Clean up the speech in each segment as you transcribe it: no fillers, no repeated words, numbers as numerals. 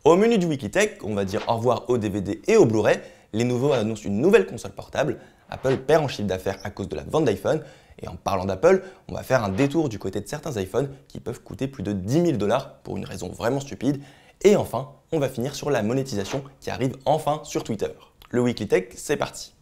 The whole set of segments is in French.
Au menu du Weekly Tech, on va dire au revoir aux DVD et aux Blu-ray. Lenovo annonce une nouvelle console portable. Apple perd en chiffre d'affaires à cause de la vente d'iPhone. Et en parlant d'Apple, on va faire un détour du côté de certains iPhones qui peuvent coûter plus de 10 000 $ pour une raison vraiment stupide. Et enfin, on va finir sur la monétisation qui arrive enfin sur Twitter. Le Weekly Tech, c'est parti.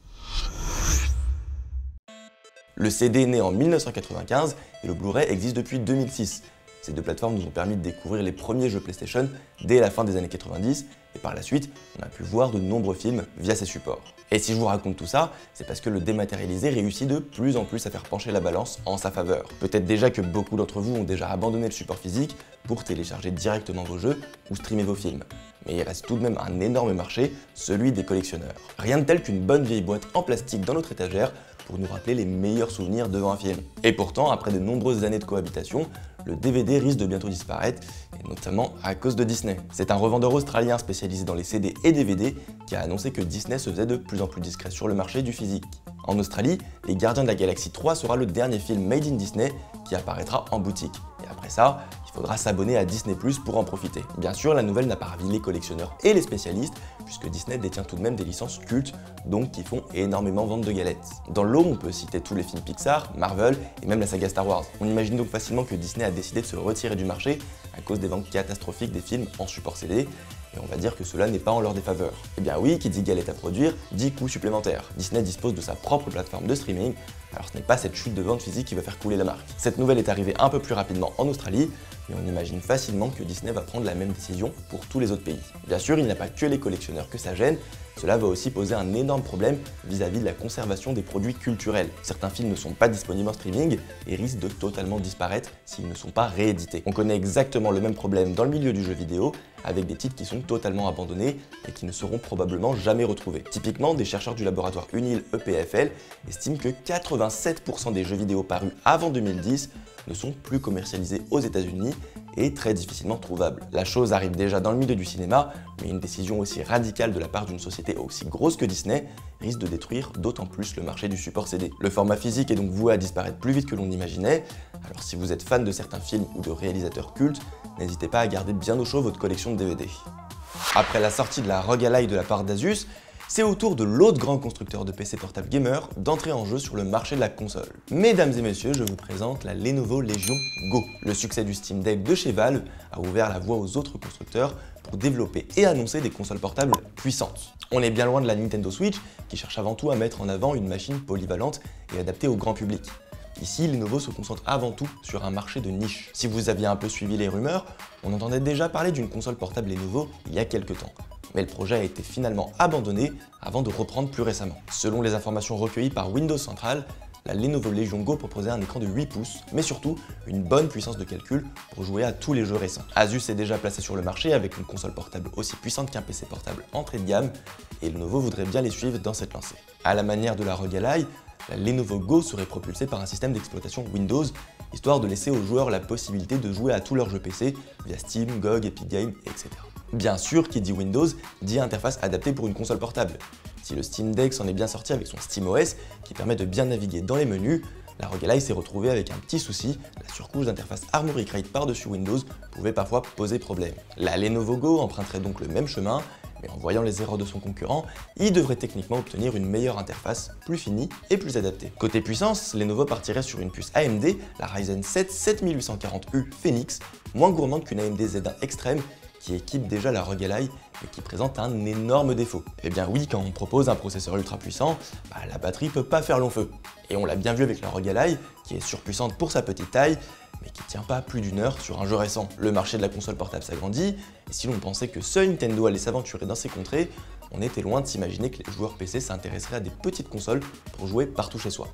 Le CD est né en 1995 et le Blu-ray existe depuis 2006. Ces deux plateformes nous ont permis de découvrir les premiers jeux PlayStation dès la fin des années 90 et par la suite, on a pu voir de nombreux films via ces supports. Et si je vous raconte tout ça, c'est parce que le dématérialisé réussit de plus en plus à faire pencher la balance en sa faveur. Peut-être déjà que beaucoup d'entre vous ont déjà abandonné le support physique pour télécharger directement vos jeux ou streamer vos films. Mais il reste tout de même un énorme marché, celui des collectionneurs. Rien de tel qu'une bonne vieille boîte en plastique dans notre étagère pour nous rappeler les meilleurs souvenirs devant un film. Et pourtant, après de nombreuses années de cohabitation, le DVD risque de bientôt disparaître, et notamment à cause de Disney. C'est un revendeur australien spécialisé dans les CD et DVD qui a annoncé que Disney se faisait de plus en plus discret sur le marché du physique. En Australie, Les Gardiens de la Galaxie 3 sera le dernier film Made in Disney qui apparaîtra en boutique. Et après ça, il faudra s'abonner à Disney+ pour en profiter. Bien sûr, la nouvelle n'a pas ravi les collectionneurs et les spécialistes, puisque Disney détient tout de même des licences cultes, donc qui font énormément vendre de galettes. Dans le lot, on peut citer tous les films Pixar, Marvel et même la saga Star Wars. On imagine donc facilement que Disney a décidé de se retirer du marché à cause des ventes catastrophiques des films en support CD, et on va dire que cela n'est pas en leur défaveur. Eh bien oui, qui dit galette à produire, dit coûts supplémentaires. Disney dispose de sa propre plateforme de streaming, alors ce n'est pas cette chute de vente physique qui va faire couler la marque. Cette nouvelle est arrivée un peu plus rapidement en Australie, mais on imagine facilement que Disney va prendre la même décision pour tous les autres pays. Bien sûr, il n'y a pas que les collectionneurs que ça gêne, cela va aussi poser un énorme problème vis-à-vis de la conservation des produits culturels. Certains films ne sont pas disponibles en streaming et risquent de totalement disparaître s'ils ne sont pas réédités. On connaît exactement le même problème dans le milieu du jeu vidéo, avec des titres qui sont totalement abandonnés et qui ne seront probablement jamais retrouvés. Typiquement, des chercheurs du laboratoire UNIL EPFL estiment que 87% des jeux vidéo parus avant 2010 ne sont plus commercialisés aux États-Unis et très difficilement trouvables. La chose arrive déjà dans le milieu du cinéma, mais une décision aussi radicale de la part d'une société aussi grosse que Disney risque de détruire d'autant plus le marché du support CD. Le format physique est donc voué à disparaître plus vite que l'on imaginait, alors si vous êtes fan de certains films ou de réalisateurs cultes, n'hésitez pas à garder bien au chaud votre collection de DVD. Après la sortie de la ROG Ally de la part d'Asus, c'est au tour de l'autre grand constructeur de PC portable gamer d'entrer en jeu sur le marché de la console. Mesdames et messieurs, je vous présente la Lenovo Legion Go. Le succès du Steam Deck de chez Valve a ouvert la voie aux autres constructeurs pour développer et annoncer des consoles portables puissantes. On est bien loin de la Nintendo Switch qui cherche avant tout à mettre en avant une machine polyvalente et adaptée au grand public. Ici, Lenovo se concentre avant tout sur un marché de niche. Si vous aviez un peu suivi les rumeurs, on entendait déjà parler d'une console portable Lenovo il y a quelques temps. Mais le projet a été finalement abandonné avant de reprendre plus récemment. Selon les informations recueillies par Windows Central, la Lenovo Legion Go proposait un écran de 8 pouces, mais surtout une bonne puissance de calcul pour jouer à tous les jeux récents. Asus est déjà placé sur le marché avec une console portable aussi puissante qu'un PC portable entrée de gamme, et Lenovo voudrait bien les suivre dans cette lancée. À la manière de la ROG Ally, la Lenovo Go serait propulsée par un système d'exploitation Windows, histoire de laisser aux joueurs la possibilité de jouer à tous leurs jeux PC via Steam, GOG, Epic Games, etc. Bien sûr, qui dit Windows, dit interface adaptée pour une console portable. Si le Steam Deck s'en est bien sorti avec son SteamOS, qui permet de bien naviguer dans les menus, la ROG Ally s'est retrouvée avec un petit souci, la surcouche d'interface Armoury Crate par-dessus Windows pouvait parfois poser problème. La Lenovo Go emprunterait donc le même chemin, mais en voyant les erreurs de son concurrent, il devrait techniquement obtenir une meilleure interface, plus finie et plus adaptée. Côté puissance, Lenovo partirait sur une puce AMD, la Ryzen 7 7840U Phoenix, moins gourmande qu'une AMD Z1 Extreme, qui équipe déjà la ROG Ally mais qui présente un énorme défaut. Eh bien oui, quand on propose un processeur ultra puissant, la batterie peut pas faire long feu. Et on l'a bien vu avec la ROG Ally, qui est surpuissante pour sa petite taille, mais qui tient pas plus d'une heure sur un jeu récent. Le marché de la console portable s'agrandit, et si l'on pensait que seul Nintendo allait s'aventurer dans ces contrées, on était loin de s'imaginer que les joueurs PC s'intéresseraient à des petites consoles pour jouer partout chez soi.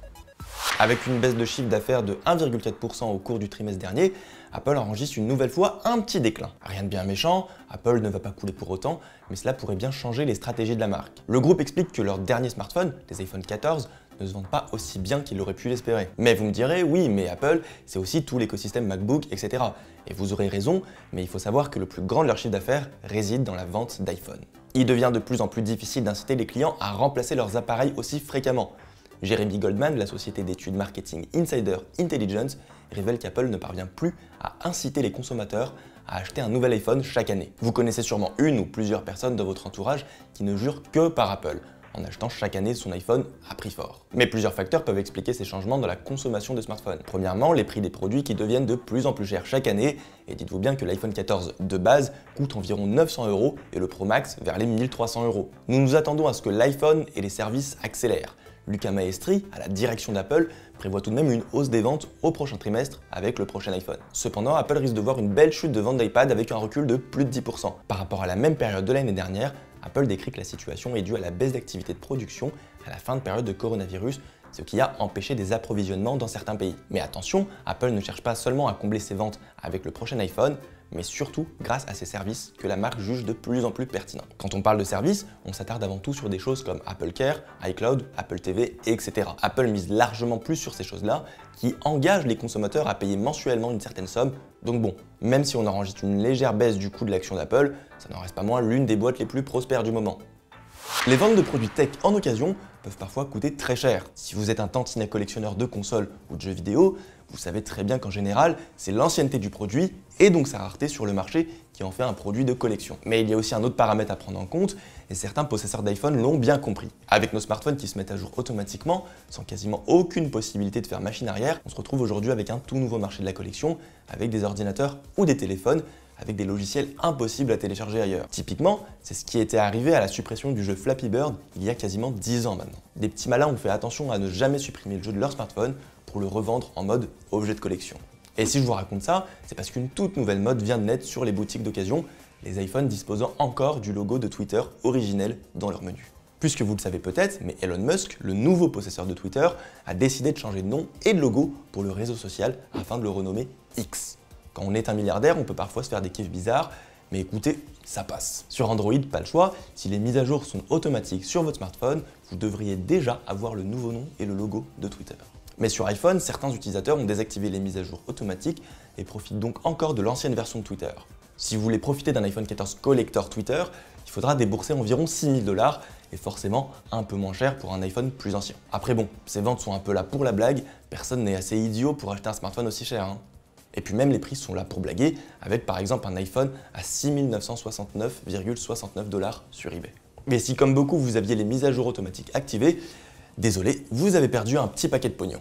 Avec une baisse de chiffre d'affaires de 1,4% au cours du trimestre dernier, Apple enregistre une nouvelle fois un petit déclin. Rien de bien méchant, Apple ne va pas couler pour autant, mais cela pourrait bien changer les stratégies de la marque. Le groupe explique que leurs derniers smartphones, les iPhone 14, ne se vendent pas aussi bien qu'ils auraient pu l'espérer. Mais vous me direz, oui, mais Apple, c'est aussi tout l'écosystème MacBook, etc. Et vous aurez raison, mais il faut savoir que le plus grand de leur chiffre d'affaires réside dans la vente d'iPhone. Il devient de plus en plus difficile d'inciter les clients à remplacer leurs appareils aussi fréquemment. Jeremy Goldman de la société d'études marketing Insider Intelligence révèle qu'Apple ne parvient plus à inciter les consommateurs à acheter un nouvel iPhone chaque année. Vous connaissez sûrement une ou plusieurs personnes dans votre entourage qui ne jurent que par Apple, en achetant chaque année son iPhone à prix fort. Mais plusieurs facteurs peuvent expliquer ces changements dans la consommation des smartphones. Premièrement, les prix des produits qui deviennent de plus en plus chers chaque année, et dites-vous bien que l'iPhone 14 de base coûte environ 900 € et le Pro Max vers les 1300 €. Nous nous attendons à ce que l'iPhone et les services accélèrent. Luca Maestri, à la direction d'Apple, prévoit tout de même une hausse des ventes au prochain trimestre avec le prochain iPhone. Cependant, Apple risque de voir une belle chute de vente d'iPad avec un recul de plus de 10%. Par rapport à la même période de l'année dernière, Apple décrit que la situation est due à la baisse d'activité de production à la fin de période de coronavirus, ce qui a empêché des approvisionnements dans certains pays. Mais attention, Apple ne cherche pas seulement à combler ses ventes avec le prochain iPhone, mais surtout grâce à ses services que la marque juge de plus en plus pertinents. Quand on parle de services, on s'attarde avant tout sur des choses comme Apple Care, iCloud, Apple TV, etc. Apple mise largement plus sur ces choses-là, qui engagent les consommateurs à payer mensuellement une certaine somme. Donc bon, même si on enregistre une légère baisse du coût de l'action d'Apple, ça n'en reste pas moins l'une des boîtes les plus prospères du moment. Les ventes de produits tech en occasion peuvent parfois coûter très cher. Si vous êtes un tantinet collectionneur de consoles ou de jeux vidéo, vous savez très bien qu'en général, c'est l'ancienneté du produit et donc sa rareté sur le marché qui en fait un produit de collection. Mais il y a aussi un autre paramètre à prendre en compte et certains possesseurs d'iPhone l'ont bien compris. Avec nos smartphones qui se mettent à jour automatiquement, sans quasiment aucune possibilité de faire machine arrière, on se retrouve aujourd'hui avec un tout nouveau marché de la collection, avec des ordinateurs ou des téléphones avec des logiciels impossibles à télécharger ailleurs. Typiquement, c'est ce qui était arrivé à la suppression du jeu Flappy Bird il y a quasiment 10 ans maintenant. Des petits malins ont fait attention à ne jamais supprimer le jeu de leur smartphone pour le revendre en mode objet de collection. Et si je vous raconte ça, c'est parce qu'une toute nouvelle mode vient de naître sur les boutiques d'occasion, les iPhones disposant encore du logo de Twitter originel dans leur menu. Puisque vous le savez peut-être, mais Elon Musk, le nouveau possesseur de Twitter, a décidé de changer de nom et de logo pour le réseau social afin de le renommer X. Quand on est un milliardaire, on peut parfois se faire des kiffs bizarres, mais écoutez, ça passe. Sur Android, pas le choix, si les mises à jour sont automatiques sur votre smartphone, vous devriez déjà avoir le nouveau nom et le logo de Twitter. Mais sur iPhone, certains utilisateurs ont désactivé les mises à jour automatiques et profitent donc encore de l'ancienne version de Twitter. Si vous voulez profiter d'un iPhone 14 Collector Twitter, il faudra débourser environ 6 000 $ et forcément un peu moins cher pour un iPhone plus ancien. Après bon, ces ventes sont un peu là pour la blague, personne n'est assez idiot pour acheter un smartphone aussi cher. Et puis même les prix sont là pour blaguer, avec par exemple un iPhone à 6 969,69 $ sur eBay. Mais si comme beaucoup vous aviez les mises à jour automatiques activées, désolé, vous avez perdu un petit paquet de pognon.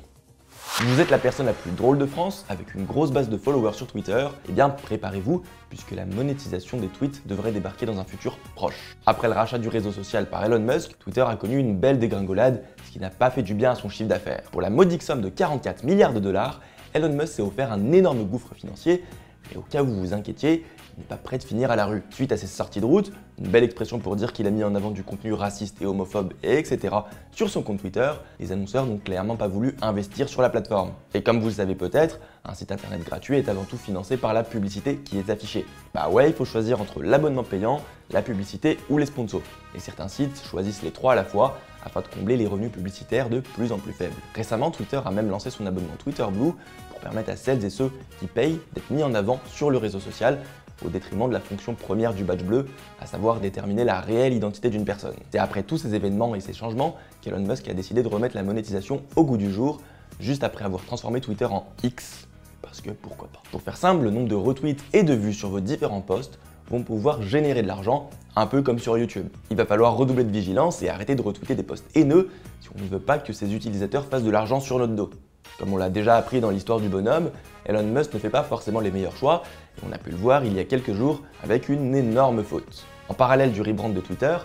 Si vous êtes la personne la plus drôle de France, avec une grosse base de followers sur Twitter, eh bien préparez-vous, puisque la monétisation des tweets devrait débarquer dans un futur proche. Après le rachat du réseau social par Elon Musk, Twitter a connu une belle dégringolade, ce qui n'a pas fait du bien à son chiffre d'affaires. Pour la modique somme de 44 milliards $, Elon Musk s'est offert un énorme gouffre financier, et au cas où vous vous inquiétiez, il n'est pas prêt de finir à la rue. Suite à ses sorties de route, une belle expression pour dire qu'il a mis en avant du contenu raciste et homophobe, etc. sur son compte Twitter, les annonceurs n'ont clairement pas voulu investir sur la plateforme. Et comme vous le savez peut-être, un site internet gratuit est avant tout financé par la publicité qui est affichée. Bah ouais, il faut choisir entre l'abonnement payant, la publicité ou les sponsors. Et certains sites choisissent les trois à la fois, afin de combler les revenus publicitaires de plus en plus faibles. Récemment, Twitter a même lancé son abonnement Twitter Blue pour permettre à celles et ceux qui payent d'être mis en avant sur le réseau social au détriment de la fonction première du badge bleu, à savoir déterminer la réelle identité d'une personne. C'est après tous ces événements et ces changements qu'Elon Musk a décidé de remettre la monétisation au goût du jour, juste après avoir transformé Twitter en X, parce que pourquoi pas. Pour faire simple, le nombre de retweets et de vues sur vos différents posts vont pouvoir générer de l'argent, un peu comme sur YouTube. Il va falloir redoubler de vigilance et arrêter de retweeter des posts haineux si on ne veut pas que ces utilisateurs fassent de l'argent sur notre dos. Comme on l'a déjà appris dans l'histoire du bonhomme, Elon Musk ne fait pas forcément les meilleurs choix, et on a pu le voir il y a quelques jours avec une énorme faute. En parallèle du rebrand de Twitter,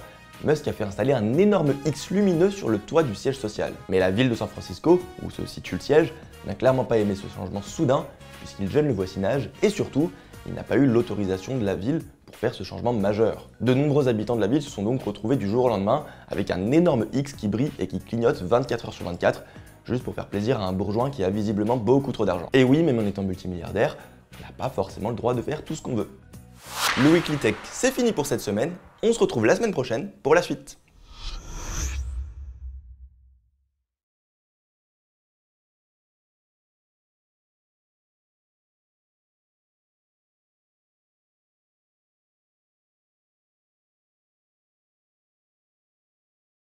Musk a fait installer un énorme X lumineux sur le toit du siège social. Mais la ville de San Francisco, où se situe le siège, n'a clairement pas aimé ce changement soudain, puisqu'il gêne le voisinage, et surtout, il n'a pas eu l'autorisation de la ville pour faire ce changement majeur. De nombreux habitants de la ville se sont donc retrouvés du jour au lendemain avec un énorme X qui brille et qui clignote 24 heures sur 24, juste pour faire plaisir à un bourgeois qui a visiblement beaucoup trop d'argent. Et oui, même en étant multimilliardaire, on n'a pas forcément le droit de faire tout ce qu'on veut. Le Weekly Tech, c'est fini pour cette semaine. On se retrouve la semaine prochaine pour la suite.